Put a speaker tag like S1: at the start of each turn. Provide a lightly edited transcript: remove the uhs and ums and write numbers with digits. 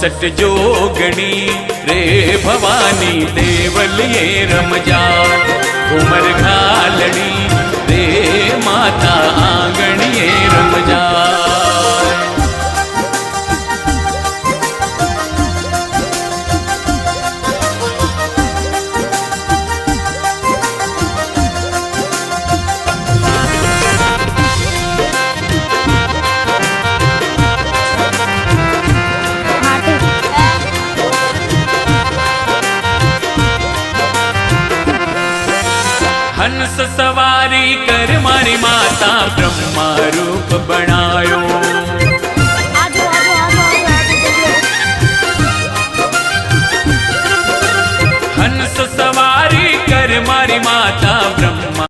S1: 64 जोगणी रे भवानी देवलिए रमजा। घूमर घालनी रे माता आंगणिए रमजा। हंस सवारी कर मारी माता ब्रह्मा रूप बनायो। हंस सवारी कर मारी माता ब्रह्मा